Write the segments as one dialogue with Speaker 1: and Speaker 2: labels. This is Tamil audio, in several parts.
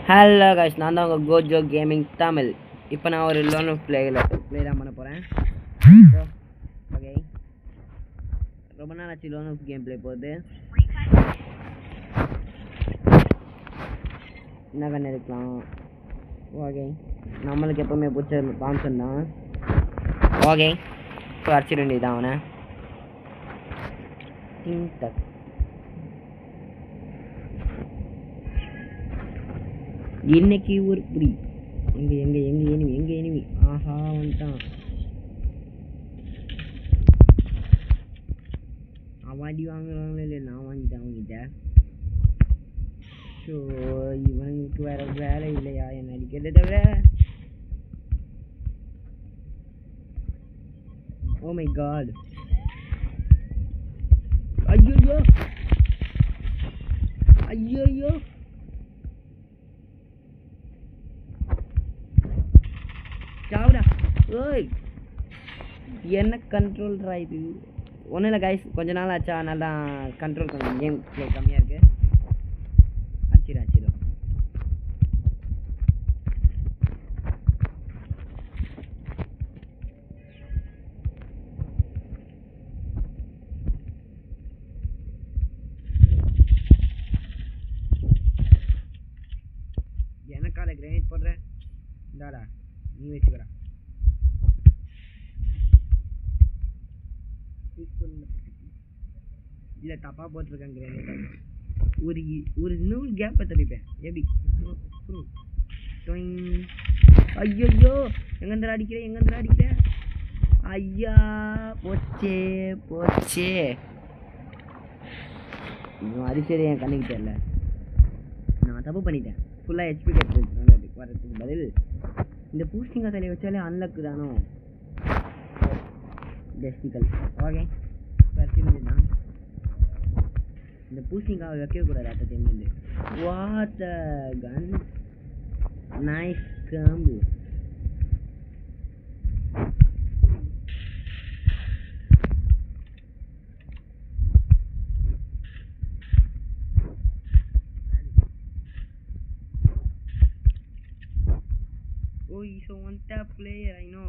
Speaker 1: ஹலோ கைஸ், நான் தான் உங்கள் கோஜோ கேமிங் தமிழ். இப்போ நான் ஒரு லோன் ப்ளே தான் பண்ண போகிறேன். ஓகே, ரொம்ப நாள் ஆச்சு லோன் ஆஃப் கேம் ப்ளே போகுது. என்ன கண்ணு இருக்கலாம். ஓகே, நம்மளுக்கு எப்போவுமே பிடிச்ச தாம்சன் தான். ஓகே, இப்போ அடிச்சிட வேண்டியதான் அவனை. டக் இன்னைக்கு ஒரு புடி எங்க எங்க எங்க எனிமி எங்க எனிமி ஆஹா வந்துட்டான். அவாடி வாங்குறாங்களே இல்லை, நான் வாங்கிட்டேன் அவங்கிட்ட. ஸோ இவனுக்கு வேற வேலை இல்லையா என்ன அடிக்கிறத தவிர. ஓ மை காட், ஐயோ ஐயோ, சாவுடா. ஓய், என்ன கண்ட்ரோல்ரா இது? ஒன்றும் இல்லை கைஸ், கொஞ்ச நாள் ஆச்சா, அதனால தான் கண்ட்ரோல் கொஞ்சம் கேம் ப்ளே கம்மியாக இருக்குது. அச்சிடும் எனக்கால கிரேனேட் போடுறேன். இந்தாடா, நீ வச்சுக்கடா. இல்லை, தப்பாக போட்டிருக்கேன் கிரேனேட். ஒரு நூல் கேப்பை தப்பிப்பேன் எப்படி? ஐயோ, எங்கேந்திர அடிக்கிறேன். ஐயா, போச்சே. இன்னும் அடிச்சது என் கண்ணுக்கு தெரியல. நான் தப்பு பண்ணிட்டேன். ஃபுல்லாக ஹெச்பி கேட்டு வரதுக்கு பதில் இந்த பூஸ்டிங்கா தலையை வச்சாலே அன்லக்கு தானோ. டெஸ்டிக்கல். ஓகே, தான் இந்த பூஸ்டிங்காவை வைக்கக்கூடாது. அடுத்த டைம் வந்து வாட் கன், நைஸ் காம்பு. Oh, he's a one-tap player, I know.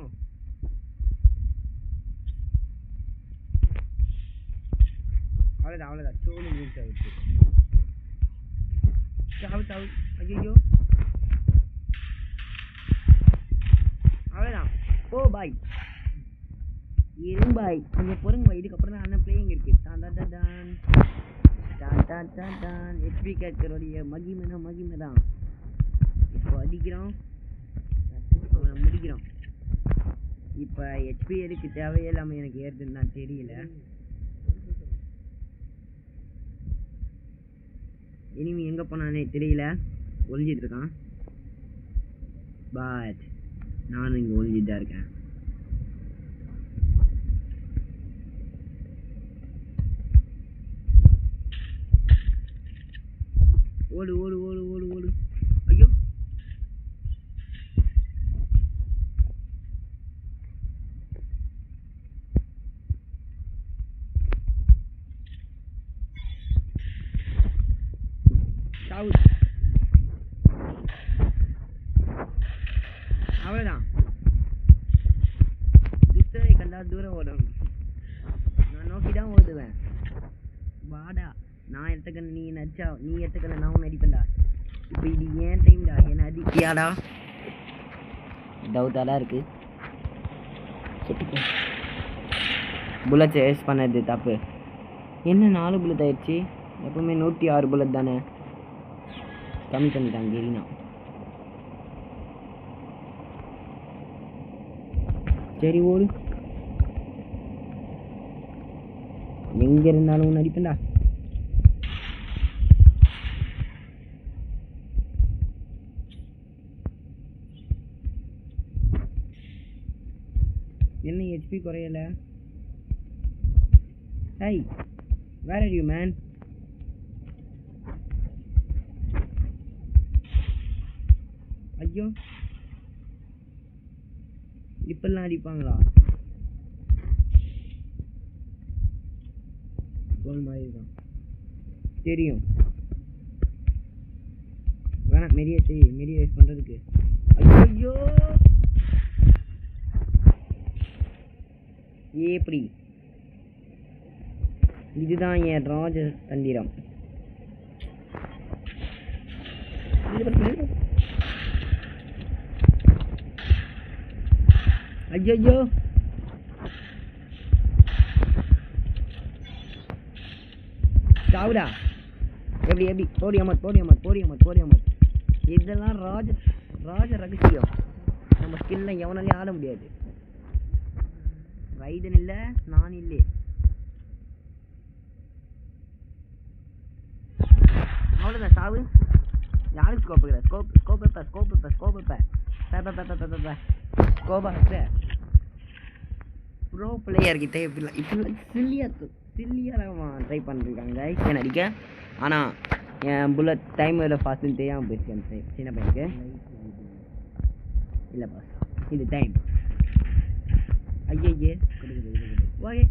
Speaker 1: அவ்வளோதான் சோழி மீன்ஸ் ஆகிடுச்சு. சாவு ஐயோ, அவ்வளோதான். ஓ பாய், பாய் கொஞ்சம் பொறுங்க பாய். இதுக்கப்புறம் தான் அண்ணன் பிளேயிங் இருக்கு. டான் ஹெச்பி கேட்கறோடைய மகிமை தான். இப்போ அடிக்கிறோம், அவனை முடிக்கிறோம். இப்போ ஹெச்பி எதுக்கு தேவையில்லாமல் எனக்கு ஏறுதுன்னு தான் தெரியல. இனிமே எங்கே போனானே தெரியல, ஒளிஞ்சிட்டு இருக்கான். பட் நானும் இங்கே ஒளிஞ்சிட்டு தான் இருக்கேன். ஓடு. ஐயோ, அவ்வளோதான். துஷ்டரை கண்டா தூரம் ஓடும். நான் நோக்கி தான் ஓடுவேன். வாடா, நான் எடுத்துக்கல, நீ நச்சா, நீ எடுத்துக்கல, நான் உன்னை அடிப்பேன்டா. இப்போ இது ஏன் டைம்டா, என்ன அடிப்பியாடா? டவுட்டாக தான் இருக்கு. புல்லட்ஸ் வேஸ்ட் பண்ணது தப்பு. என்ன 4 புல்லட் ஆயிடுச்சு? எப்பவுமே 106 புல்லட் தானே. கம்மி பண்ணிட்டாங்க கெரினா. சரி ஓடு, எங்க இருந்தாலும் ஒன்று அடிப்பேன்டா. என்ன ஹெச்பி குறையல? Hey, where are you man? ஐயோ, இப்பெல்லாம் அடிப்பாங்களா? கோல் மாதிரி தான் தெரியும். வேணா மெரிய யூஸ் பண்ணுறதுக்கு. ஐயோ எப்படி இதுதான் என் ராஜ தந்திரம். ஐயோ சாவுடா. எப்படி போடியம்மன் இதெல்லாம் ராஜ ரகசியம். நம்ம ஸ்கில்ல எவனாலையும் ஆட முடியாது. ரைடன் இல்லை, நான் இல்லை. அவ்வளோதான் சாவு. யாருக்கு ஸ்கோப் வைக்கிற? ஸ்கோப் ப்ரோ பிளேயர் கிட்ட இப்படிலாம் சில்லியாக ட்ரை பண்ணிருக்காங்க என்ன அடிக்க. ஆனால் என் புல்லட் டைம் எவ்வளோ ஃபாஸ்ட்டுன்னு தெரியாமல் போயிடுச்சு அந்த சின்ன பையனுக்கு. இல்லை பாஸ், இது டைம். ஐயே ஓகே.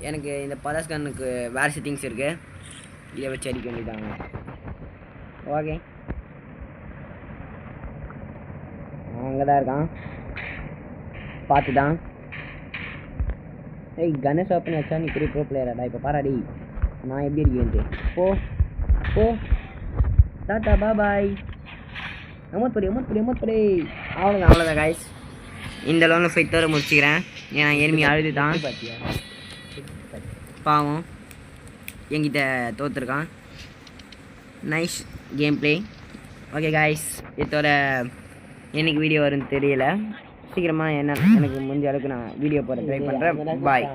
Speaker 1: எனக்கு இந்த பதாஸ்கனுக்கு வேறு செட்டிங்ஸ் இருக்குது, இதை வச்சு அடிக்க வேண்டியதாங்க. ஓகே அங்கே தான் இருக்கான், பார்த்துட்டான். ஏய் கணேஷ் ஓப்பன் வச்சா நீ பெரிய ப்ரோ பிளேயராடா. இப்போ பாராடி நான் எப்படி இருக்கேன்ட்டு. போ டாட்டா பாய். அமௌண்ட் படி. அவ்வளோதான் காய்ஸ். இந்த லோனில் ஃபைட்டோட முடிச்சுக்கிறேன். ஏன்னா எனிமி அழுது தான் பாவம் என்கிட்ட தோற்றுருக்கான். Nice game play. Okay guys, இதோட என்னைக்கு வீடியோ வரும்னு தெரியல. சீக்கிரமாக எனக்கு முடிஞ்ச அளவுக்கு நான் வீடியோ போட ட்ரை பண்ணுறேன். பாய்.